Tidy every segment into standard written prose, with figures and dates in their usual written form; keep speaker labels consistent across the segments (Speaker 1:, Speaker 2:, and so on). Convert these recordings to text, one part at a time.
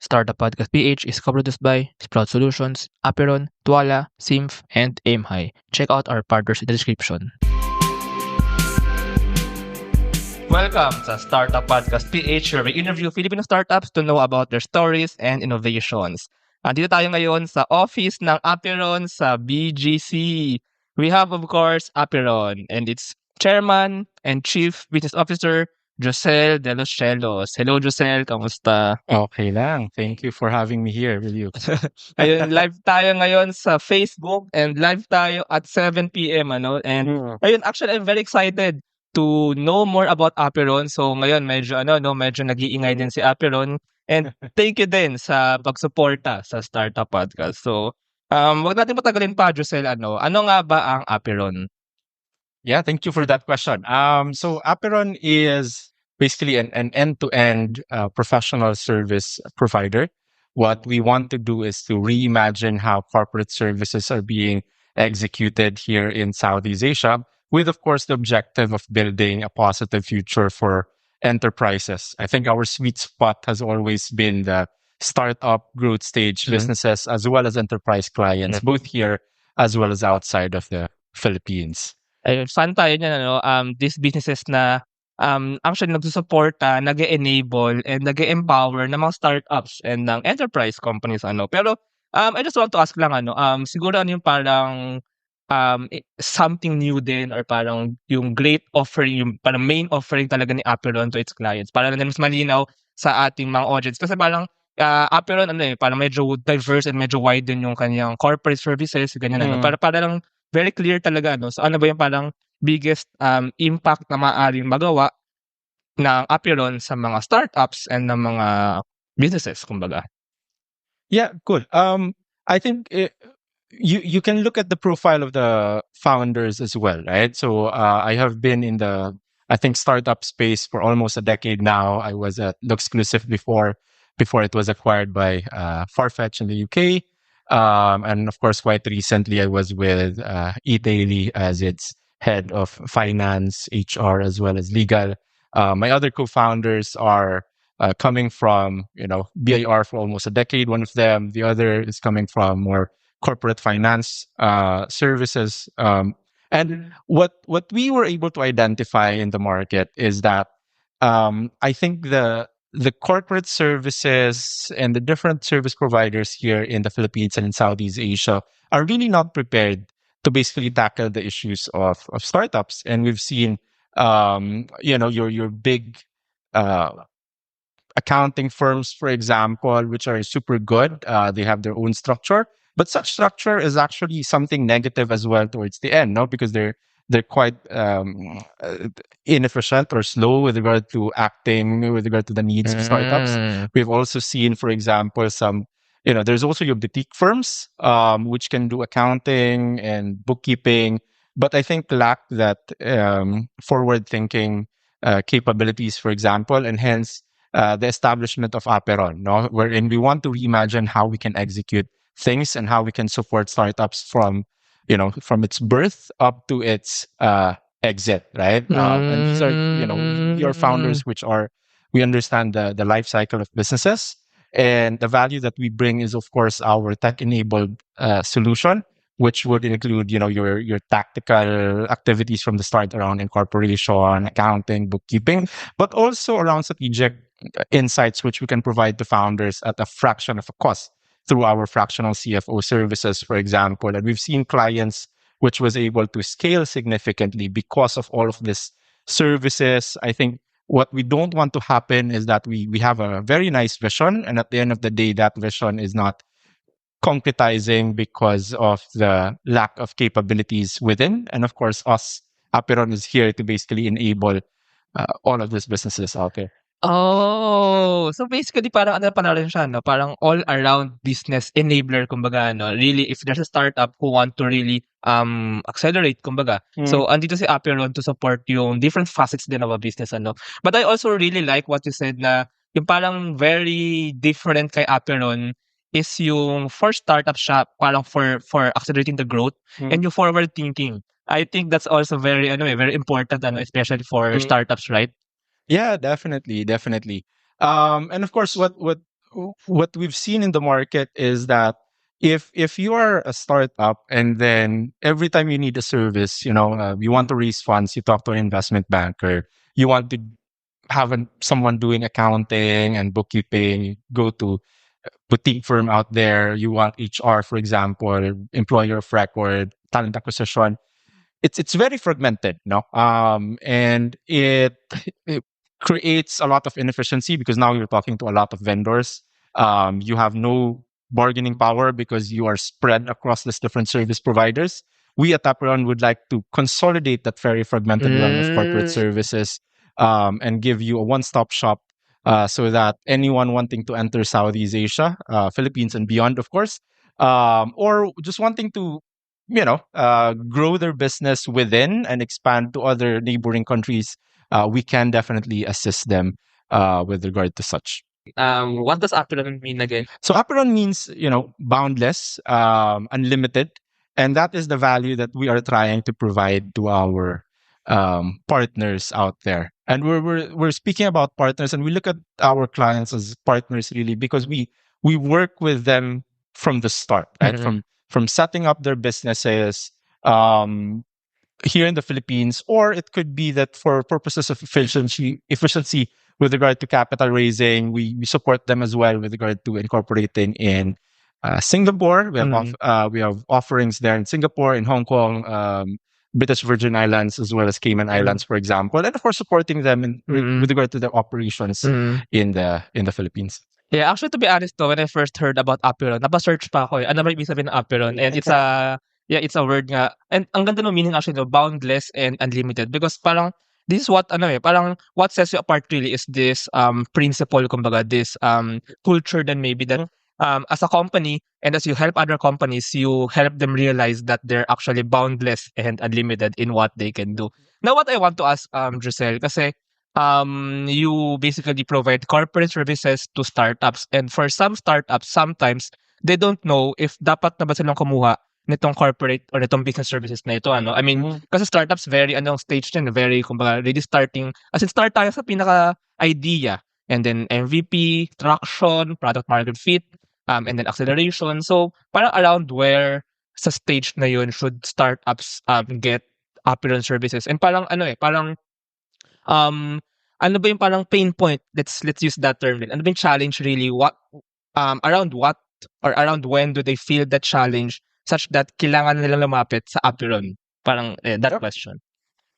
Speaker 1: Startup Podcast PH is co-produced by Sprout Solutions, Apeiron, Tuala, Simf, and Aimhigh. Check out our partners in the description. Welcome sa Startup Podcast PH, where we interview Filipino startups to know about their stories and innovations. Dito tayo ngayon sa office ng Apeiron sa BGC. We have, of course, Apeiron and its Chairman and Chief Business Officer, Joscel Delos. Hello, Joscel. Kamusta?
Speaker 2: Okay lang. Thank you for having me here with you.
Speaker 1: Ayun, live tayo ngayon sa Facebook and live tayo at 7 p.m. And ayun, actually, I'm very excited to know more about Apeiron. So ngayon, medyo nag-iingay din si Apeiron. And thank you din sa pagsuporta sa Startup Podcast. So, wag natin patagalin pa, Josel. Ano nga ba ang Apeiron?
Speaker 2: Yeah, thank you for that question. So Apeiron is basically an end-to-end professional service provider. What we want to do is to reimagine how corporate services are being executed here in Southeast Asia, with, of course, the objective of building a positive future for enterprises. I think our sweet spot has always been the startup growth stage businesses as well as enterprise clients, both here as well as outside of the Philippines.
Speaker 1: Ayun, fan tayo niyan, these businesses na actually nagsusuporta, nag-enable, and nag-empower ng mga startups and ng enterprise companies. Pero I just want to ask lang, siguro yung parang something new din or parang yung great offering, yung parang main offering talaga ni Apeiron to its clients. Para na mas malinaw sa ating mga audience. Kasi parang Apeiron, parang medyo diverse and medyo wide din yung kanyang corporate services, ganyan, para lang very clear talaga, So ano ba yung parang biggest impact na maaaring magawa ng Apeiron sa mga startups and ng mga businesses, kumbaga?
Speaker 2: Yeah, cool. I think you can look at the profile of the founders as well, right? So I have been in the, I think, startup space for almost a decade now. I was at Luxclusive before it was acquired by Farfetch in the UK. And of course, quite recently, I was with eDaily as its head of finance, HR, as well as legal. My other co-founders are coming from, BIR for almost a decade. One of them, the other is coming from more corporate finance services. And what we were able to identify in the market is that I think the corporate services and the different service providers here in the Philippines and in Southeast Asia are really not prepared to basically tackle the issues of startups. And we've seen, your big accounting firms, for example, which are super good. They have their own structure, but such structure is actually something negative as well towards the end, no? Because they're quite inefficient or slow with regard to acting with regard to the needs of startups. We've also seen, for example, some, there's also your boutique firms, which can do accounting and bookkeeping, but I think lack that forward-thinking capabilities, for example, and hence the establishment of Apeiron, no? Wherein we want to reimagine how we can execute things and how we can support startups from its birth up to its exit, right? And these are, your founders, which are, we understand the life cycle of businesses. And the value that we bring is, of course, our tech-enabled solution, which would include, your tactical activities from the start around incorporation, accounting, bookkeeping, but also around strategic insights, which we can provide to founders at a fraction of a cost through our fractional CFO services, for example. And we've seen clients which was able to scale significantly because of all of these services. I think what we don't want to happen is that we have a very nice vision, and at the end of the day, that vision is not concretizing because of the lack of capabilities within. And of course, Apeiron is here to basically enable all of these businesses out there.
Speaker 1: Oh, so basically parang rin siya, no? Parang all-around business enabler, kumbaga, no? Really, if there's a startup who want to really accelerate, kumbaga. So, andito si Apeiron to support yung different facets din of a business, But I also really like what you said na yung parang very different kay Apeiron is yung for startup siya, parang for accelerating the growth and yung forward thinking. I think that's also very very important, especially for startups, right?
Speaker 2: Yeah, definitely. And of course, what what we've seen in the market is that if you are a startup and then every time you need a service, you want to raise funds, you talk to an investment banker, you want to have someone doing accounting and bookkeeping, go to boutique firm out there, you want HR, for example, employer of record, talent acquisition, it's very fragmented, no? And it creates a lot of inefficiency because now you're talking to a lot of vendors. You have no bargaining power because you are spread across these different service providers. We at Apeiron would like to consolidate that very fragmented realm of corporate services, and give you a one-stop shop, so that anyone wanting to enter Southeast Asia, Philippines and beyond, of course, or just wanting to grow their business within and expand to other neighboring countries, we can definitely assist them with regard to such.
Speaker 1: What does Apeiron mean again?
Speaker 2: So Apeiron means, boundless, unlimited, and that is the value that we are trying to provide to our partners out there. And we're speaking about partners, and we look at our clients as partners really because we work with them from the start, right?
Speaker 1: Mhm.
Speaker 2: From setting up their businesses, here in the Philippines, or it could be that for purposes of efficiency with regard to capital raising, we support them as well with regard to incorporating in Singapore. We have offerings there in Singapore, in Hong Kong, British Virgin Islands, as well as Cayman Islands, for example, and of course supporting them with regard to their operations in the Philippines.
Speaker 1: Yeah, actually, to be honest though, when I first heard about Apeiron, napa-search pa ako eh. Ano ba ibig sabihin ng Apeiron? And it's a word nga. And ang ganda ng meaning actually, no, boundless and unlimited. Because parang, this is what, parang what sets you apart really is this principle, kumbaga, this culture then maybe that as a company and as you help other companies, you help them realize that they're actually boundless and unlimited in what they can do. Now, what I want to ask, Joscel, kasi you basically provide corporate services to startups. And for some startups, sometimes they don't know if dapat na ba silang kumuha nitong corporate or nitong business services na ito. Ano? I mean, kasi startups very, stage din, very, kumbaga, really starting, as in start tayo sa pinaka-idea. And then MVP, traction, product market fit, and then acceleration. So, parang around where sa stage na yun should startups get Apeiron services. And parang, ano ba yung parang pain point? Let's use that term din. Ano ba yung challenge really? Around what or around when do they feel that challenge such that kailangan nilang lumapit sa Apeiron? Parang that
Speaker 2: Yep.
Speaker 1: question.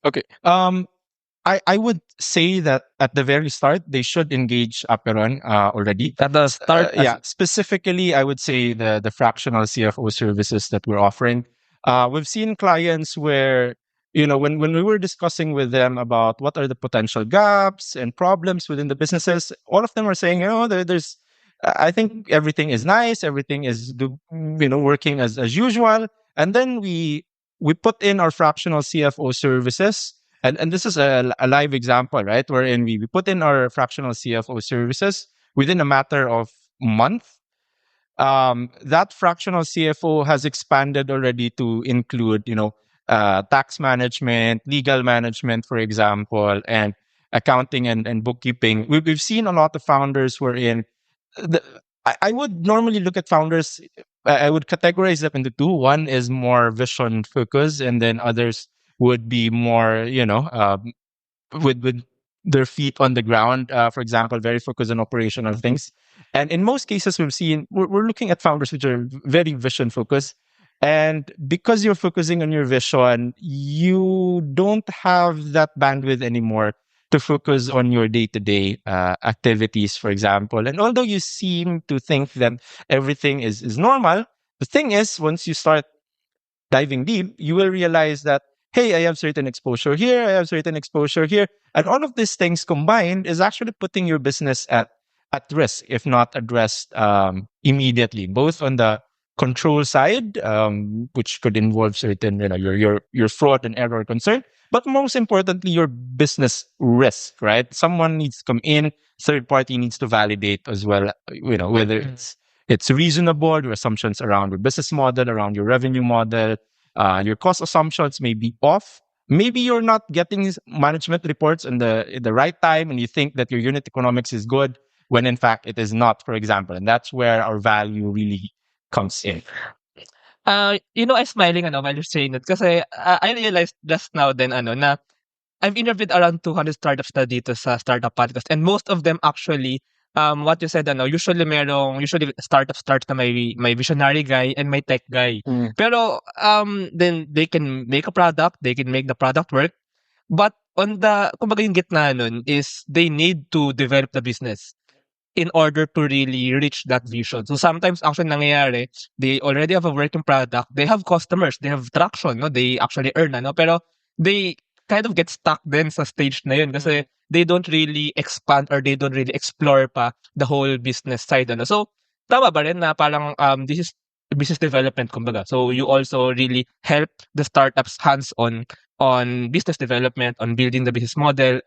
Speaker 2: Okay. I would say that at the very start they should engage Apeiron already.
Speaker 1: At the start,
Speaker 2: Specifically, I would say the fractional CFO services that we're offering. We've seen clients where when we were discussing with them about what are the potential gaps and problems within the businesses, all of them are saying, there's. I think everything is nice, everything is working as usual, and then we put in our fractional CFO services. And this is a live example, right? Wherein we put in our fractional CFO services within a matter of month. That fractional CFO has expanded already to include, tax management, legal management, for example, and accounting and bookkeeping. We've seen a lot of founders wherein I would normally look at founders. I would categorize them into two. One is more vision focused, and then others would be more, with their feet on the ground. For example, very focused on operational things. And in most cases, we're looking at founders which are very vision focused. And because you're focusing on your vision, you don't have that bandwidth anymore to focus on your day-to-day activities, for example. And although you seem to think that everything is normal, the thing is, once you start diving deep, you will realize that, hey, I have certain exposure here, I have certain exposure here. And all of these things combined is actually putting your business at risk, if not addressed immediately, both on the control side, which could involve certain, your fraud and error concern, but most importantly, your business risk, right? Someone needs to come in, third party needs to validate as well, whether it's reasonable, your assumptions around your business model, around your revenue model, your cost assumptions may be off. Maybe you're not getting management reports in the right time and you think that your unit economics is good. when in fact it is not, for example. And that's where our value really comes in.
Speaker 1: I'm smiling while you're saying that kasi I realized just now din na I've interviewed around 200 startups na dito sa Startup Podcast, and most of them actually, what you said usually startup starts na may visionary guy and may tech guy. Pero then they can make a product, they can make the product work, but on the kumbaga yung gitna nun is they need to develop the business in order to really reach that vision. So sometimes actually nangyayari, they already have a working product, they have customers, they have traction, no? They actually earn, pero they kind of get stuck then sa stage na yun kasi they don't really expand or they don't really explore pa the whole business side. So tama ba rin na parang this is business development kumbaga. So you also really help the startups hands on business development, on building the business model.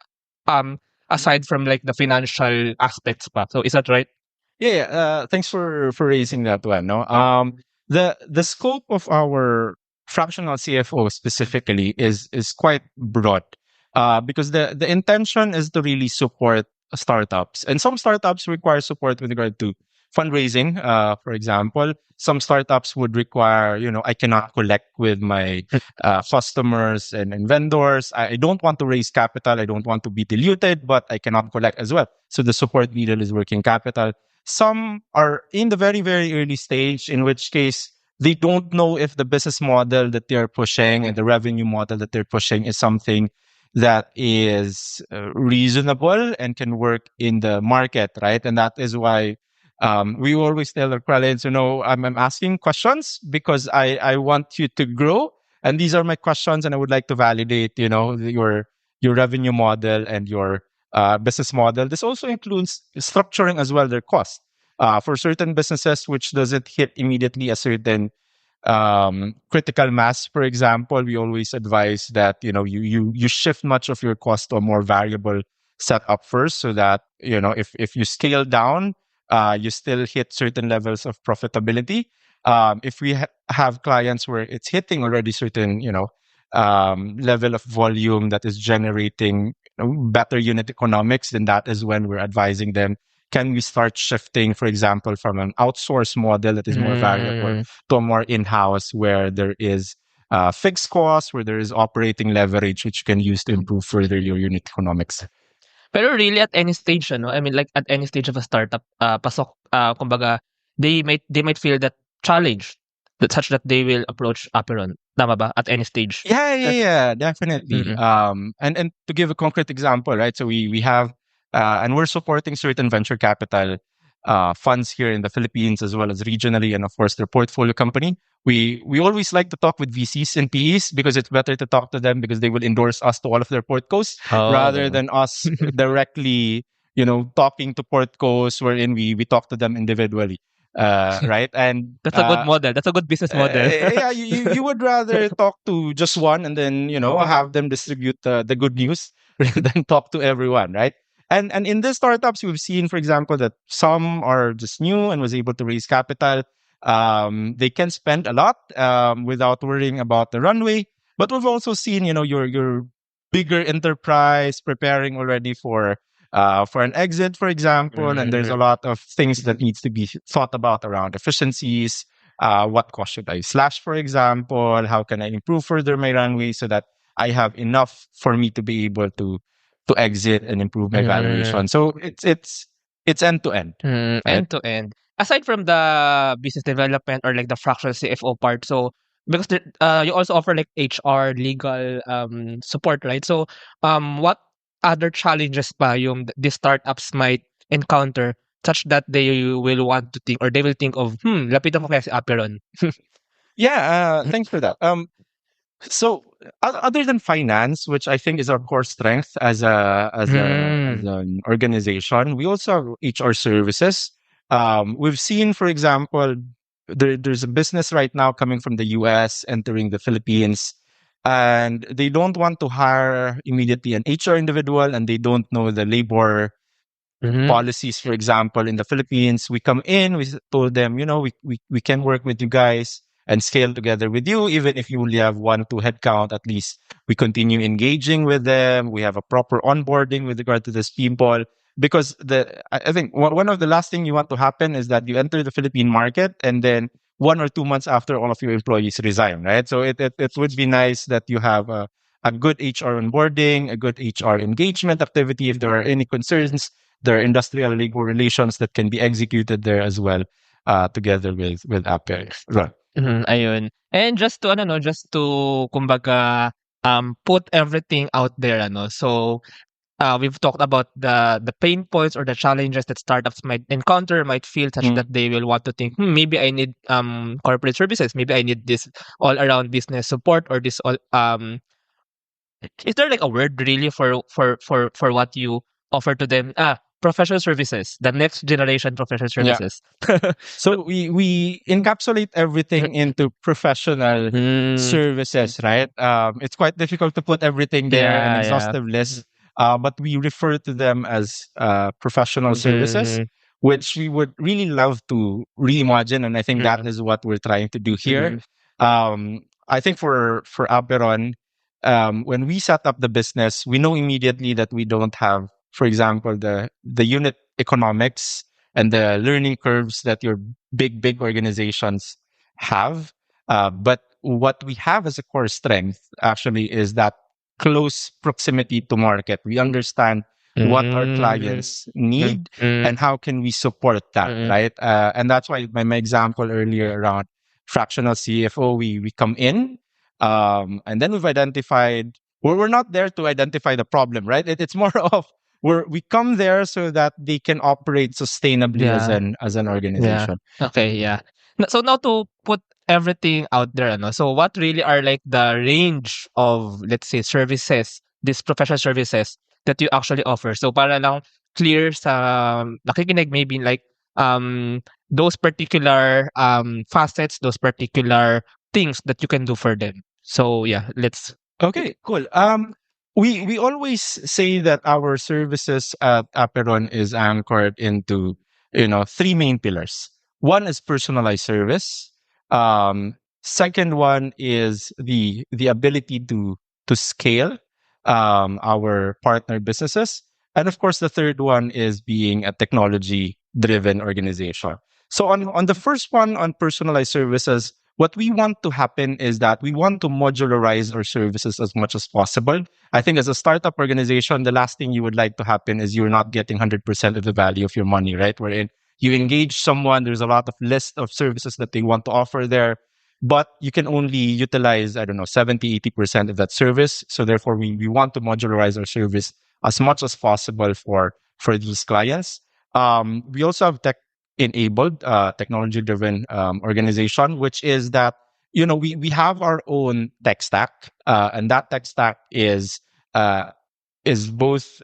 Speaker 1: Aside from like the financial aspects pa. So is that right?
Speaker 2: Yeah. Thanks for raising that one. No, the scope of our fractional CFO specifically is quite broad, because the intention is to really support startups, and some startups require support with regard to fundraising. For example, some startups would require, I cannot collect with my customers and vendors. I don't want to raise capital. I don't want to be diluted, but I cannot collect as well. So the support needed is working capital. Some are in the very, very early stage, in which case they don't know if the business model that they're pushing and the revenue model that they're pushing is something that is reasonable and can work in the market, right? And that is why we always tell our clients, I'm asking questions because I want you to grow. And these are my questions, and I would like to validate, your revenue model and your business model. This also includes structuring as well their cost. For certain businesses which doesn't hit immediately a certain critical mass, for example, we always advise that you shift much of your cost to a more variable setup first, so that if you scale down, you still hit certain levels of profitability. If we have clients where it's hitting already certain level of volume that is generating better unit economics, then that is when we're advising them, can we start shifting, for example, from an outsource model that is more variable to a more in-house, where there is fixed costs, where there is operating leverage, which you can use to improve further your unit economics.
Speaker 1: Pero really at any stage, I mean, like at any stage of a startup, pasok, kumbaga, they might feel that challenge, that such that they will approach Apeiron. Tama ba? At any stage.
Speaker 2: Yeah, definitely. And to give a concrete example, right? So we have, and we're supporting certain venture capital funds here in the Philippines, as well as regionally, and of course their portfolio company. We always like to talk with VCs and PEs because it's better to talk to them, because they will endorse us to all of their portcos rather than us directly, talking to portcos wherein we talk to them individually. Right? And
Speaker 1: that's a good model. That's a good business model.
Speaker 2: Yeah, you would rather talk to just one and then have them distribute the good news rather than talk to everyone, right? And in the startups, we've seen, for example, that some are just new and was able to raise capital. They can spend a lot without worrying about the runway. But we've also seen, your bigger enterprise preparing already for an exit, for example. And there's a lot of things that needs to be thought about around efficiencies. What cost should I slash, for example? How can I improve further my runway so that I have enough for me to be able to exit and improve my valuation? So it's end to end.
Speaker 1: End to end. Aside from the business development or like the fractional CFO part, so because you also offer like HR, legal support, right? So what other challenges pa yung the startups might encounter such that they will want to think, or they will think of, lapitan ko kaya si Apeiron?
Speaker 2: Yeah, thanks for that. So other than finance, which I think is our core strength as an organization, we also have HR services. We've seen, for example, there's a business right now coming from the US entering the Philippines, and they don't want to hire immediately an HR individual, and they don't know the labor policies, for example, in the Philippines. We come in, we told them, we can work with you guys and scale together with you, even if you only have 1-2 headcount. At least we continue engaging with them. We have a proper onboarding with regard to these people, because I think one of the last thing you want to happen is that you enter the Philippine market and then 1 or 2 months after, all of your employees resign, right? So it would be nice that you have a good HR onboarding, a good HR engagement activity. If there are any concerns, there are industrial legal relations that can be executed there as well, together with Apeiron. Right.
Speaker 1: Ayun. And just to ano 'no, just to kumbaga, put everything out there ano. So, we've talked about the pain points or the challenges that startups might encounter, might feel such
Speaker 2: Mm.
Speaker 1: that they will want to think, maybe I need corporate services, maybe I need this all around business support or this all is there like a word really for what you offer to them? Professional services, the next generation professional
Speaker 2: Yeah.
Speaker 1: services.
Speaker 2: So we encapsulate everything into professional
Speaker 1: Mm,
Speaker 2: services, right? It's quite difficult to put everything there, an
Speaker 1: yeah, yeah.
Speaker 2: exhaustive list, but we refer to them as professional services,
Speaker 1: Mhm,
Speaker 2: which we would really love to reimagine, and I think that
Speaker 1: mhm,
Speaker 2: is what we're trying to do here.
Speaker 1: mhm,
Speaker 2: I think for Aperon, when we set up the business, we know immediately that we don't have, for example, the unit economics and the learning curves that your big organizations have. But what we have as a core strength actually is that close proximity to market. We understand what our
Speaker 1: mm,
Speaker 2: clients need
Speaker 1: mm,
Speaker 2: and how can we support that,
Speaker 1: mm,
Speaker 2: right? And that's why my example earlier around fractional CFO, we come in, and then we've identified, we're not there to identify the problem, right? It's more of we come there so that they can operate sustainably
Speaker 1: yeah.
Speaker 2: as an
Speaker 1: Yeah.
Speaker 2: organization.
Speaker 1: Okay, yeah. So now to put everything out there, ano, so what really are like the range of, let's say, services, these professional services that you actually offer? So para lang clear sa nakikinig, maybe like those particular facets, those particular things that you can do for them. So yeah, let's.
Speaker 2: Okay, cool. We always say that our services at Aperon is anchored into, three main pillars. One is personalized service. Second one is the ability to scale our partner businesses, and of course, the third one is being a technology driven organization. So on the first one, on personalized services, what we want to happen is that we want to modularize our services as much as possible. I think as a startup organization, the last thing you would like to happen is you're not getting 100% of the value of your money, right? Wherein you engage someone, there's a lot of list of services that they want to offer there, but you can only utilize, I don't know, 70, 80% of that service. So therefore, we want to modularize our service as much as possible for these clients. We also have enabled technology driven organization, which is that we have our own tech stack, and that tech stack uh, is both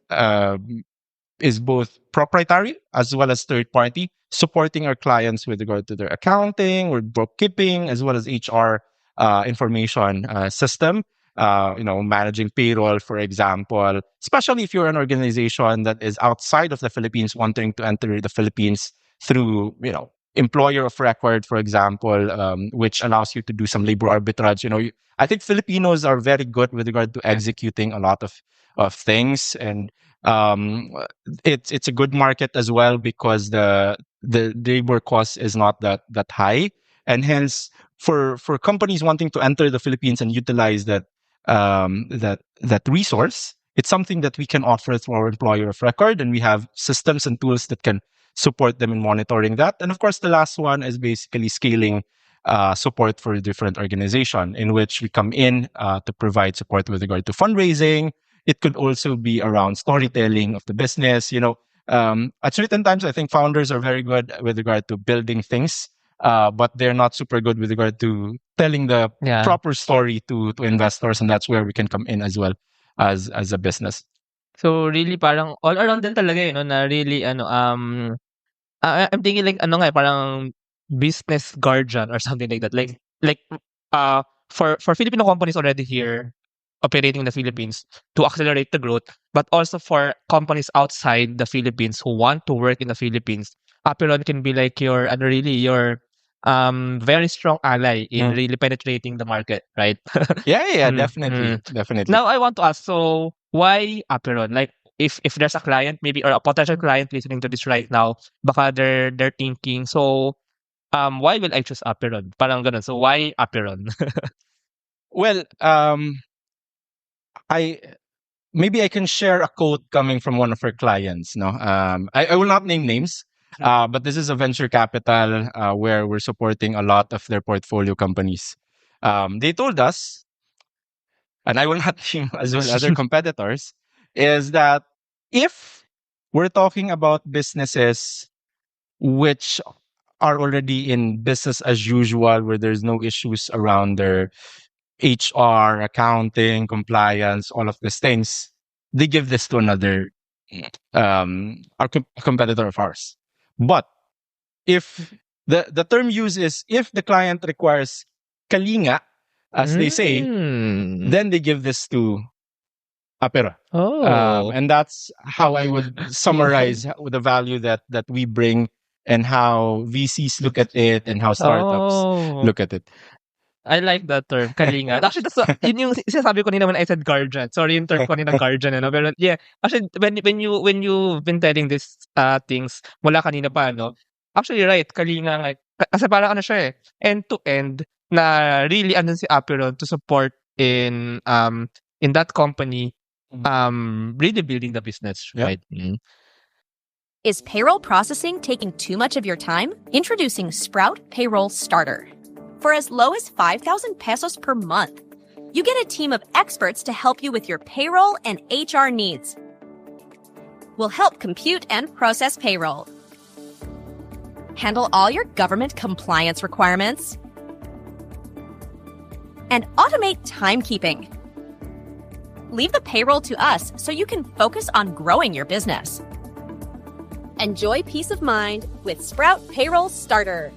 Speaker 2: is both proprietary as well as third party, supporting our clients with regard to their accounting or bookkeeping, as well as HR information system. Managing payroll, for example, especially if you're an organization that is outside of the Philippines, wanting to enter the Philippines through, employer of record, for example, which allows you to do some labor arbitrage. I think Filipinos are very good with regard to executing a lot of things, and um, it's a good market as well because the labor cost is not that high, and hence for companies wanting to enter the Philippines and utilize that resource, it's something that we can offer through our employer of record, and we have systems and tools that can support them in monitoring that. And of course, the last one is basically scaling support for a different organization, in which we come in to provide support with regard to fundraising. It could also be around storytelling of the business. At certain times, I think founders are very good with regard to building things, but they're not super good with regard to telling the
Speaker 1: Yeah.
Speaker 2: proper story to investors, and that's where we can come in as well as a business.
Speaker 1: So really parang all around din talaga eh, no, na really ano I'm thinking like ano nga eh, parang business guardian or something like that. Like for Filipino companies already here operating in the Philippines to accelerate the growth, but also for companies outside the Philippines who want to work in the Philippines, Apeiron can be like your and really your very strong ally in
Speaker 2: Mm.
Speaker 1: really penetrating the market, right?
Speaker 2: Yeah,
Speaker 1: Mm, mm.
Speaker 2: definitely.
Speaker 1: Now I want to ask, so why Apeiron? Like if there's a client maybe or a potential client listening to this right now, baka they're thinking, so why will I choose Apeiron? Parang ganun. So why Apeiron?
Speaker 2: Well, I maybe I can share a quote coming from one of our clients. No, I will not name names, but this is a venture capital where we're supporting a lot of their portfolio companies. They told us, and I will not name as well other competitors, is that if we're talking about businesses which are already in business as usual, where there's no issues around their HR, accounting, compliance, all of these things, they give this to another competitor of ours. But if the term used is if the client requires kalinga, as they say,
Speaker 1: Mm.
Speaker 2: then they give this to Apera.
Speaker 1: Oh.
Speaker 2: And that's how I would summarize the value that we bring and how VCs look at it and how startups
Speaker 1: Oh.
Speaker 2: look at it.
Speaker 1: I like that term, kalinga. Actually, that's yun yung sinasabi ko nila when I said guardian. Sorry yung term ko kanina guardian, ano? Pero yeah, actually, when you've been telling these things mula kanina pa, no? Actually, right, kalinga nga. Kasi parang ano siya eh, end to end na really andun si Apeiron to support in that company really building the business,
Speaker 2: Yeah.
Speaker 1: right?
Speaker 3: Is payroll processing taking too much of your time? Introducing Sprout Payroll Starter. For as low as 5,000 pesos per month, you get a team of experts to help you with your payroll and HR needs. We'll help compute and process payroll, handle all your government compliance requirements, and automate timekeeping. Leave the payroll to us so you can focus on growing your business. Enjoy peace of mind with Sprout Payroll Starter.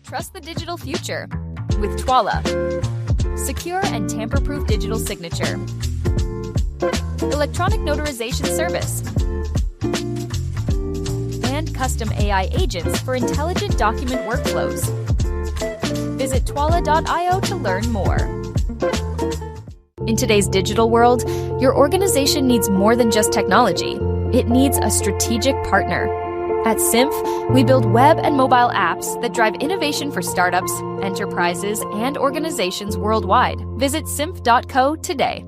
Speaker 3: Trust the digital future with Twala. Secure and tamper-proof digital signature. Electronic notarization service. And custom AI agents for intelligent document workflows. Visit twala.io to learn more. In today's digital world, your organization needs more than just technology. It needs a strategic partner. At Symph, we build web and mobile apps that drive innovation for startups, enterprises, and organizations worldwide. Visit symph.co today.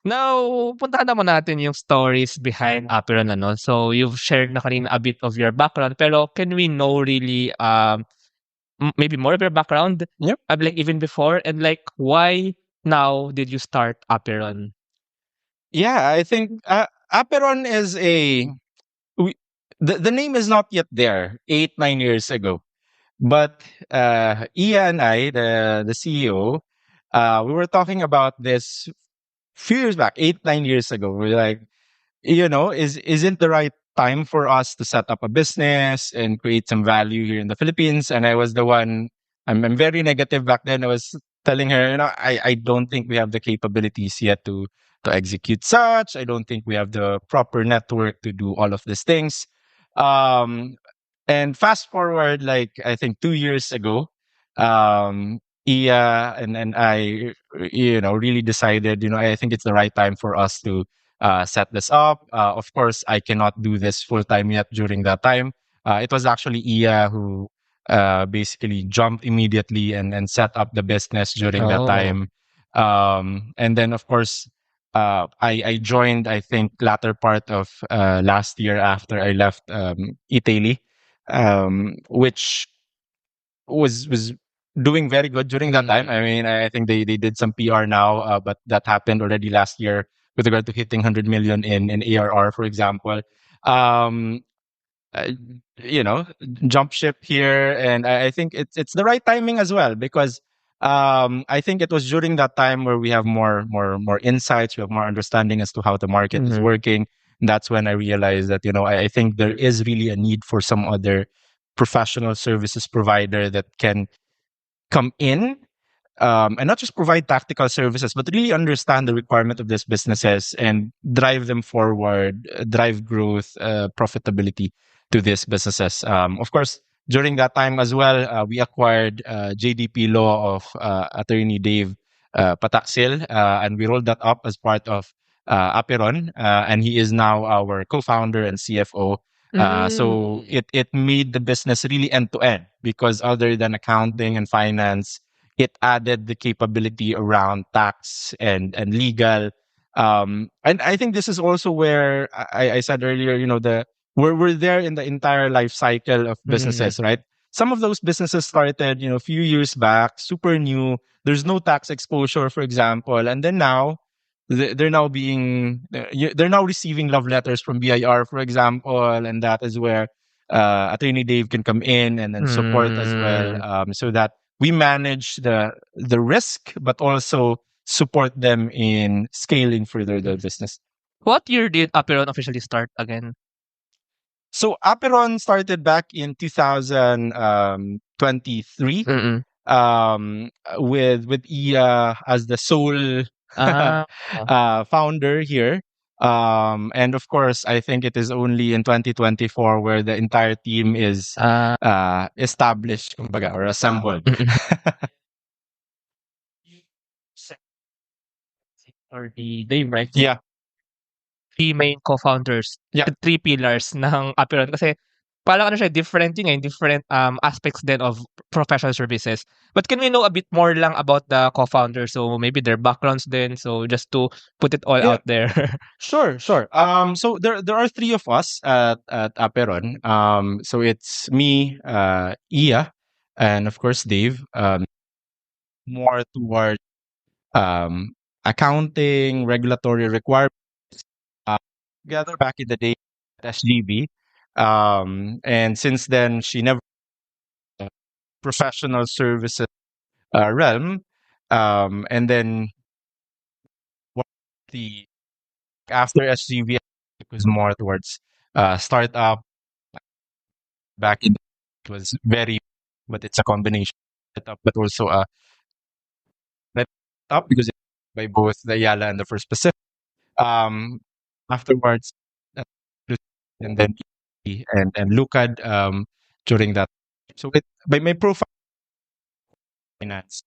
Speaker 1: Now, puntahan naman natin yung stories behind Apeiron, ano? So, you've shared na kanina a bit of your background, pero can we know really maybe more of your background?
Speaker 2: Yep.
Speaker 1: Like even before, and like why now did you start Apeiron?
Speaker 2: Yeah, I think Aperon is the name is not yet there 8-9 years ago. But Iya and I, the CEO, we were talking about this few years back, 8-9 years ago. We're like, isn't the right time for us to set up a business and create some value here in the Philippines? And I was the one, I'm very negative back then. I was telling her, I don't think we have the capabilities yet to execute such. I don't think we have the proper network to do all of these things. And fast forward, like I think 2 years ago, Iya and I, really decided, I think it's the right time for us to set this up. Of course, I cannot do this full time yet during that time. It was actually Iya who basically jumped immediately and set up the business during that
Speaker 1: Oh.
Speaker 2: time. And then, of course, I joined, I think, latter part of last year after I left Italy, which was doing very good during that time. I mean, I think they did some PR now, but that happened already last year with regard to hitting 100 million in ARR, for example. Uh, Jump ship here, and I think it's the right timing as well because I think it was during that time where we have more insights, we have more understanding as to how the market is
Speaker 1: Mhm.
Speaker 2: working. That's when I realized that I think there is really a need for some other professional services provider that can come in and not just provide tactical services, but really understand the requirement of these businesses and drive them forward, drive growth, profitability to these businesses. Of course, during that time as well, we acquired JDP Law of Attorney Dave Pataksil, and we rolled that up as part of Apeiron, and he is now our co-founder and CFO. So it made the business really end to end, because other than accounting and finance, it added the capability around tax and legal. And I think this is also where I said earlier, we're there in the entire life cycle of businesses, right? Some of those businesses started, a few years back, super new. There's no tax exposure, for example, and then now they're now they're now receiving love letters from BIR, for example, and that is where Attorney Dave can come in and then support as well, so that we manage the risk, but also support them in scaling further the business.
Speaker 1: What year did Apeiron officially start again?
Speaker 2: So Apeiron started back in 2023, with Iya as the sole founder here. And of course, I think it is only in 2024 where the entire team is established, kumbaga, or assembled.
Speaker 1: Or the Dave, right?
Speaker 2: Yeah.
Speaker 1: Three main co-founders.
Speaker 2: Yeah.
Speaker 1: The three pillars ng Apeiron. Kasi parang ano siya, different aspects then of professional services. But can we know a bit more lang about the co-founders? So maybe their backgrounds then. So just to put it all out there.
Speaker 2: Sure. So there are three of us at Apeiron. So it's me, Iya, and of course Dave. More toward accounting, regulatory requirements. Together back in the day at SGB. And since then, she never professional services realm. And then the after SGB, it was more towards startup. Back in it was very, but it's a combination startup, but also up because it's by both the Ayala and the First Pacific. Afterwards, and then and Lucad during that. So by my profile, finance.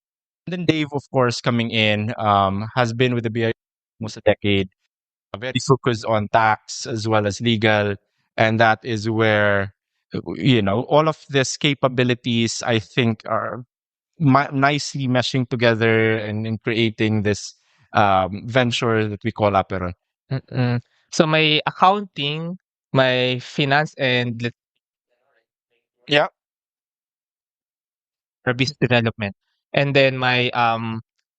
Speaker 2: And then Dave, of course, coming in, has been with the BI almost a decade, very focused on tax as well as legal. And that is where, all of these capabilities, I think, are nicely meshing together and in creating this venture that we call Apeiron.
Speaker 1: So my accounting, my finance, and
Speaker 2: Yeah.
Speaker 1: or business development. And then my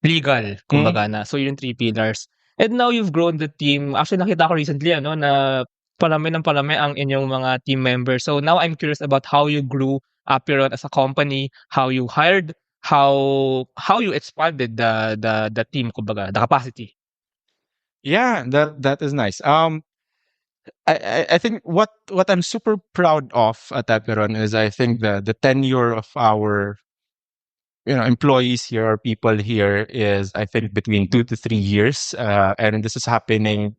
Speaker 1: legal, kumbaga na. So yung three pillars. And now you've grown the team. Actually, nakita ko recently na parami ng parami ang inyong mga team members. So now I'm curious about how you grew Apeiron as a company, how you hired, how you expanded the team, kumbaga, the capacity.
Speaker 2: Yeah, that is nice. I think what I'm super proud of at Apeiron is, I think, the tenure of our employees here or people here is, I think, between 2 to 3 years, and this is happening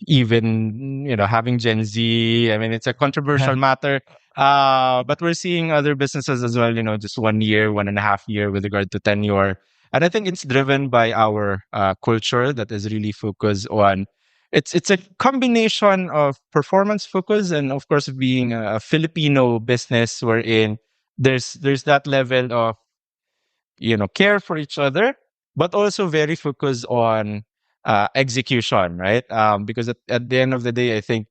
Speaker 2: even having Gen Z. I mean, it's a controversial matter, but we're seeing other businesses as well, just 1 year, 1.5 year with regard to tenure. And I think it's driven by our culture that is really focused on. It's a combination of performance focus and, of course, being a Filipino business wherein there's that level of care for each other, but also very focused on execution, right? Because at the end of the day, I think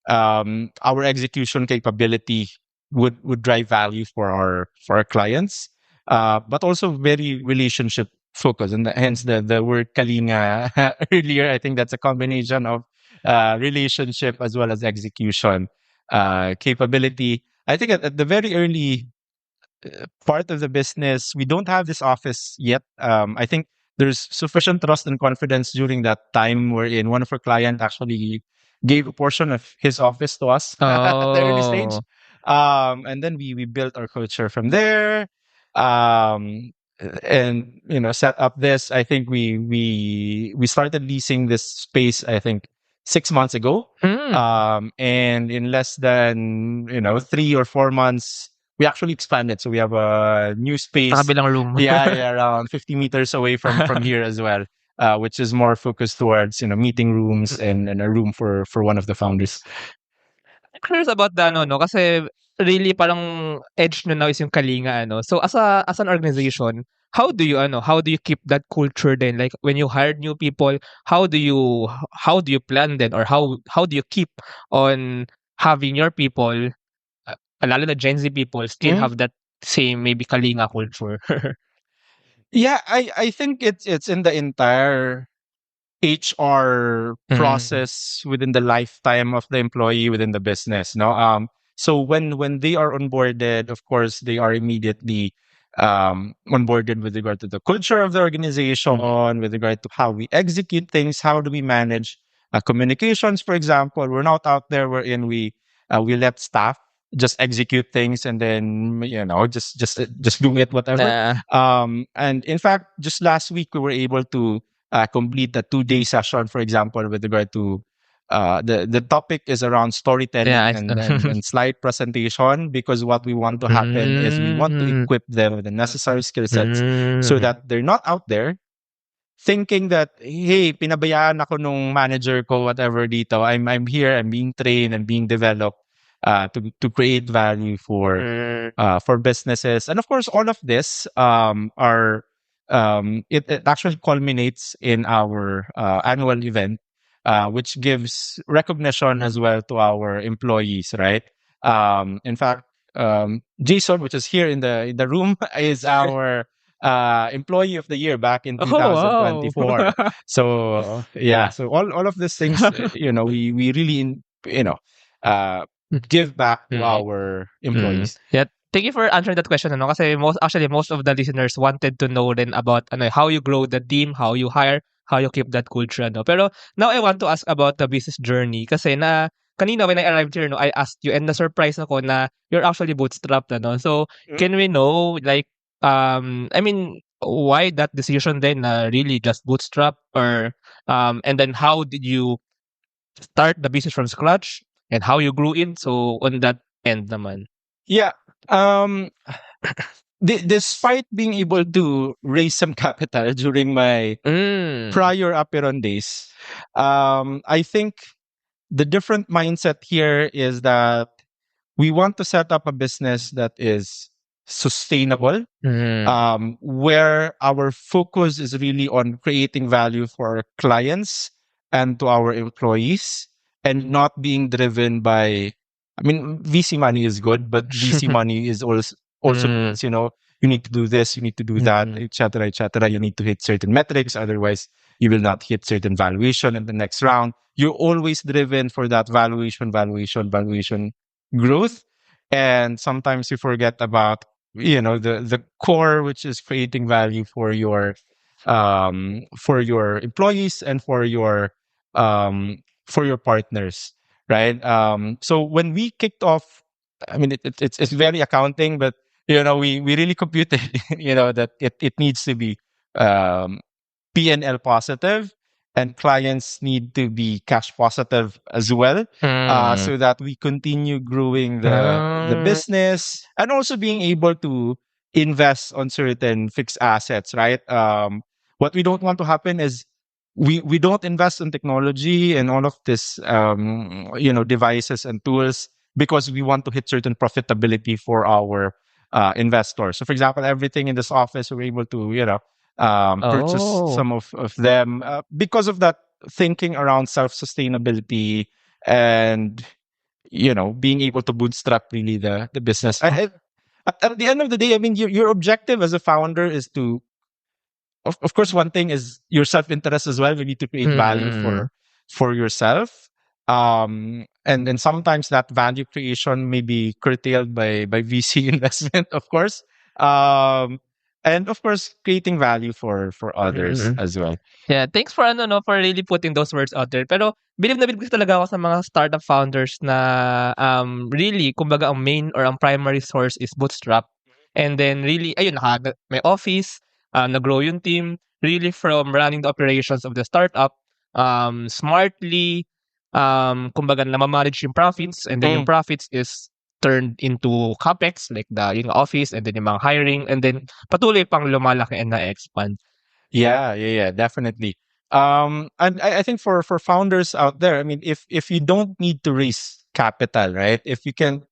Speaker 2: our execution capability would drive value for our clients, but also very relationship focused, and hence the word kalinga earlier. I think that's a combination of relationship as well as execution capability. I think at the very early part of the business, we don't have this office yet. I think there's sufficient trust and confidence during that time wherein one of our clients actually gave a portion of his office to us at the early stage. And then we built our culture from there. and set up this. I think we started leasing this space, I think 6 months ago. And in less than 3 or 4 months, we actually expanded. So we have a new space.
Speaker 1: Kabilang room.
Speaker 2: Yeah, around 50 meters away from here as well, which is more focused towards meeting rooms and a room for one of the founders.
Speaker 1: Curious about the no, kasi really parang edge nyo now is yung Kalinga, So as an organization, how do you keep that culture then? Like when you hire new people, how do you plan then, or how do you keep on having your people, lalo na Gen Z people, still have that same maybe Kalinga culture?
Speaker 2: Yeah, I think it's in the entire HR process within the lifetime of the employee within the business. No, so when they are onboarded, of course, they are immediately onboarded with regard to the culture of the organization, with regard to how we execute things, how do we manage communications. For example, we're not out there wherein we let staff just execute things and then just do it whatever. And in fact, just last week we were able to complete a 2-day session, for example, with regard to the topic is around storytelling and slide presentation, because what we want to happen is we want to equip them with the necessary skill sets so that they're not out there thinking that, hey, pinabayaan ako nung manager ko, whatever dito. I'm here, I'm being trained and being developed to create value for businesses. And of course, all of this it actually culminates in our annual event, which gives recognition as well to our employees, right? In fact, Jason, which is here in the room, is our employee of the year back in 2024. So yeah, so all of these things, we really give back to our employees.
Speaker 1: Yeah. Thank you for answering that question. Kasi most of the listeners wanted to know then about how you grow the team, how you hire, how you keep that culture. Pero now I want to ask about the business journey. Kasi kanina when I arrived here, I asked you, and na-surprise ako na you're actually bootstrapped. So can we know, like, why that decision then really just bootstrap, or and then how did you start the business from scratch and how you grew in? So on that end naman.
Speaker 2: Yeah. Despite being able to raise some capital during my prior Apeiron days, I think the different mindset here is that we want to set up a business that is sustainable, where our focus is really on creating value for our clients and to our employees, and not being driven by, VC money is good, but VC money is also means, you need to do this, you need to do that, etc., etc. You need to hit certain metrics, otherwise you will not hit certain valuation in the next round. You're always driven for that valuation growth, and sometimes you forget about the core, which is creating value for your employees and for your partners, right? So when we kicked off, it's very accounting, but we really computed that it needs to be P&L positive, and clients need to be cash positive as well, so that we continue growing the business, and also being able to invest on certain fixed assets, right? What we don't want to happen is we don't invest in technology and all of this devices and tools, because we want to hit certain profitability for our investors. So for example, everything in this office, we're able to purchase some of them because of that thinking around self-sustainability and being able to bootstrap really the business. At the end of the day, your objective as a founder is to, of course, one thing is your self-interest as well. We need to create value for yourself. And then sometimes that value creation may be curtailed by VC investment, of course. And of course, creating value for others as well.
Speaker 1: Yeah, thanks for for really putting those words out there. Pero believe na believe ko talaga ako sa mga startup founders na really, kumbaga, ang main or ang primary source is bootstrap. And then really, ayun, may office, na-grow yung team really from running the operations of the startup smartly, kumbaga namamanage yung profits, and then yung profits is turned into capex like yung office, and then yung mga hiring, and then patuloy pang lumalaki and na-expand.
Speaker 2: Yeah, definitely. And I think for founders out there, I mean, if you don't need to raise capital, right? If you can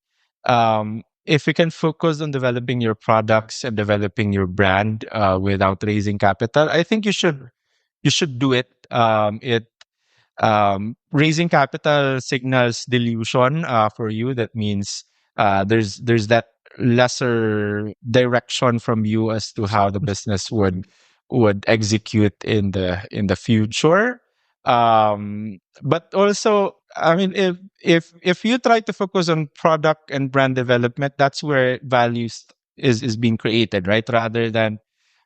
Speaker 2: focus on developing your products and developing your brand without raising capital, I think you should do it. Raising capital signals dilution for you. That means there's that lesser direction from you as to how the business would execute in the future. But also, I mean, if you try to focus on product and brand development, that's where values is being created, right? Rather than,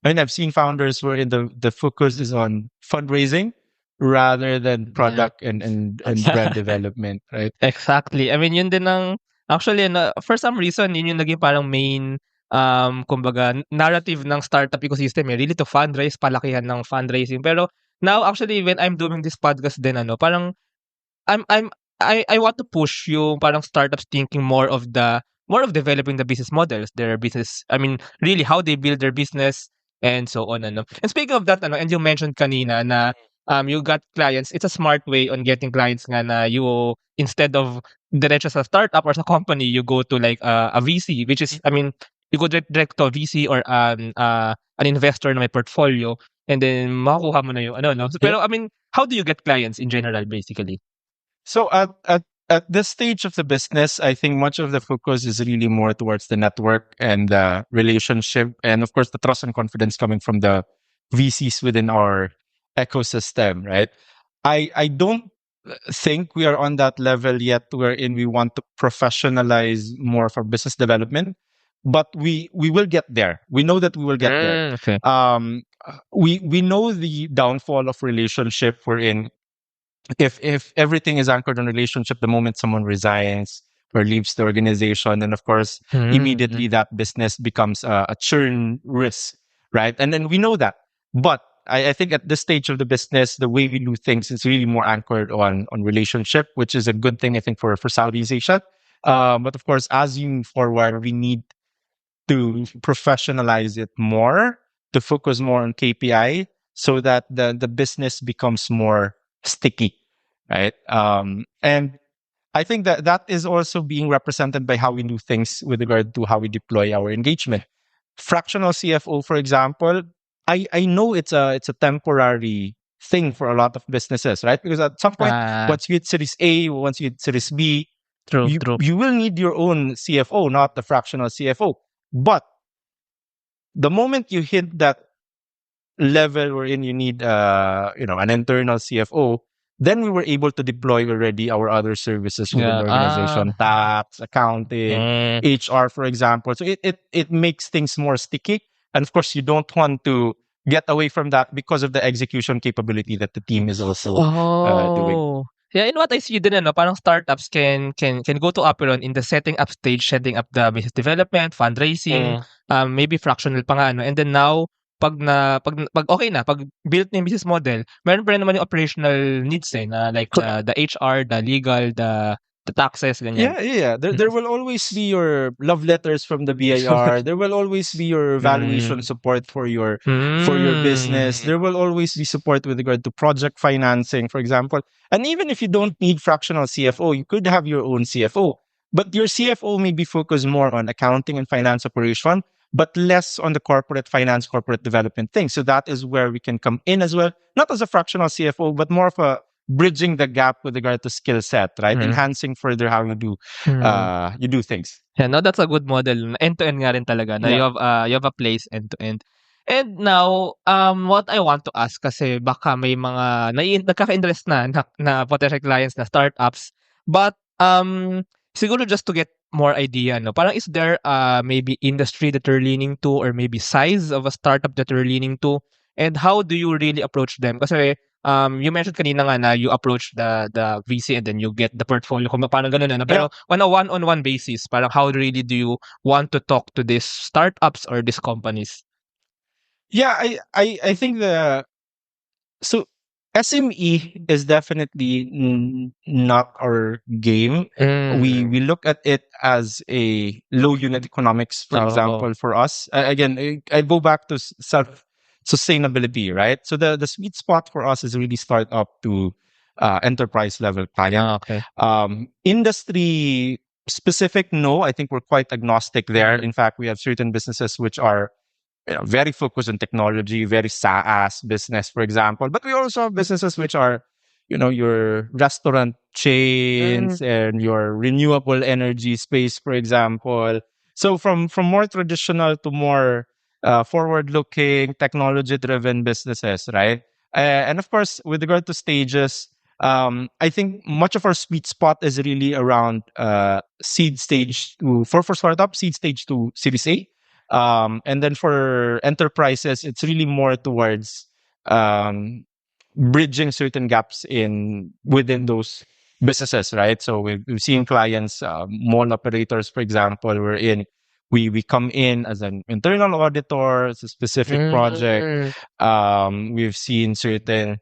Speaker 2: I mean, I've seen founders where the focus is on fundraising rather than product and brand development, right?
Speaker 1: Exactly. I mean, yun din ang actually for some reason yun yung naging parang main kumbaga narrative ng startup ecosystem really to fundraise, palakihan ng fundraising. Pero now actually when I'm doing this podcast din parang I want to push yung parang startups thinking more of developing the business models, their business. I mean, really how they build their business and so on. And speaking of that, and you mentioned kanina na you got clients. It's a smart way on getting clients nga na you instead of diretso sa startup or sa company, you go to like a VC, which is I mean, you go direct to a VC or an investor na may portfolio, and then makukuha mo na yung no. Pero I mean, how do you get clients in general basically?
Speaker 2: So at this stage of the business, I think much of the focus is really more towards the network and the relationship, and of course the trust and confidence coming from the VCs within our ecosystem, right? I don't think we are on that level yet wherein we want to professionalize more of our business development, but we will get there. We know that we will get there.
Speaker 1: Okay.
Speaker 2: We know the downfall of relationship wherein if everything is anchored on relationship, the moment someone resigns or leaves the organization, and of course immediately that business becomes a churn risk, right? And then we know that, but I think at this stage of the business, the way we do things is really more anchored on relationship, which is a good thing I think for Southeast Asia. But of course, as you move forward, we need to professionalize it more, to focus more on KPI, so that the business becomes more sticky, right? And I think that is also being represented by how we do things with regard to how we deploy our engagement. Fractional CFO, for example, I know it's a temporary thing for a lot of businesses, right? Because at some point, once you hit Series A, once you hit Series B,
Speaker 1: True.
Speaker 2: you will need your own CFO, not the fractional CFO. But the moment you hit that level wherein you need an internal CFO, then we were able to deploy already our other services within the organization, tax, accounting, HR, for example. So it makes things more sticky. And of course, you don't want to get away from that because of the execution capability that the team is also doing.
Speaker 1: Yeah, in what I see din parang startups can go to Apeiron in the setting up stage, setting up the business development, fundraising, maybe fractional pa nga and then now pag okay na, pag built na yung business model, meron pa rin naman yung operational needs na like the HR, the legal, the taxes, ganyan.
Speaker 2: Yeah. There will always be your love letters from the BIR. There will always be your valuation support for your business. There will always be support with regard to project financing, for example. And even if you don't need fractional CFO, you could have your own CFO. But your CFO may be focused more on accounting and finance operation, but less on the corporate finance, corporate development thing. So that is where we can come in as well, not as a fractional CFO, but more of a bridging the gap with regard to skill set, right? Enhancing further how you do things.
Speaker 1: Yeah, no, that's a good model. End-to-end nga rin talaga. Na you have a place end-to-end. And now, what I want to ask kasi baka may mga nagkaka-interest na potential clients na startups, but siguro just to get more idea, parang is there maybe industry that you're leaning to, or maybe size of a startup that you're leaning to, and how do you really approach them? Kasi you mentioned kanina nga na you approach the VC and then you get the portfolio kung paano ganun pero on a one-on-one basis, parang how really do you want to talk to these startups or these companies?
Speaker 2: Yeah, I think so SME is definitely not our game. We look at it as a low unit economics, for
Speaker 1: Oo.
Speaker 2: example, for us. Again, I go back to self sustainability, right? So the sweet spot for us is really startup to enterprise level client.
Speaker 1: Okay.
Speaker 2: Industry specific, no. I think we're quite agnostic there. In fact, we have certain businesses which are very focused on technology, very SaaS business, for example. But we also have businesses which are, your restaurant chains and your renewable energy space, for example. So from more traditional to more forward-looking, technology-driven businesses, right? And of course, with regard to stages, I think much of our sweet spot is really around seed stage to for startup, seed stage to Series A. And then for enterprises, it's really more towards um, bridging certain gaps in within those businesses, right? So we've seen clients, mall operators, for example, we come in as an internal auditor, it's a specific project. We've seen certain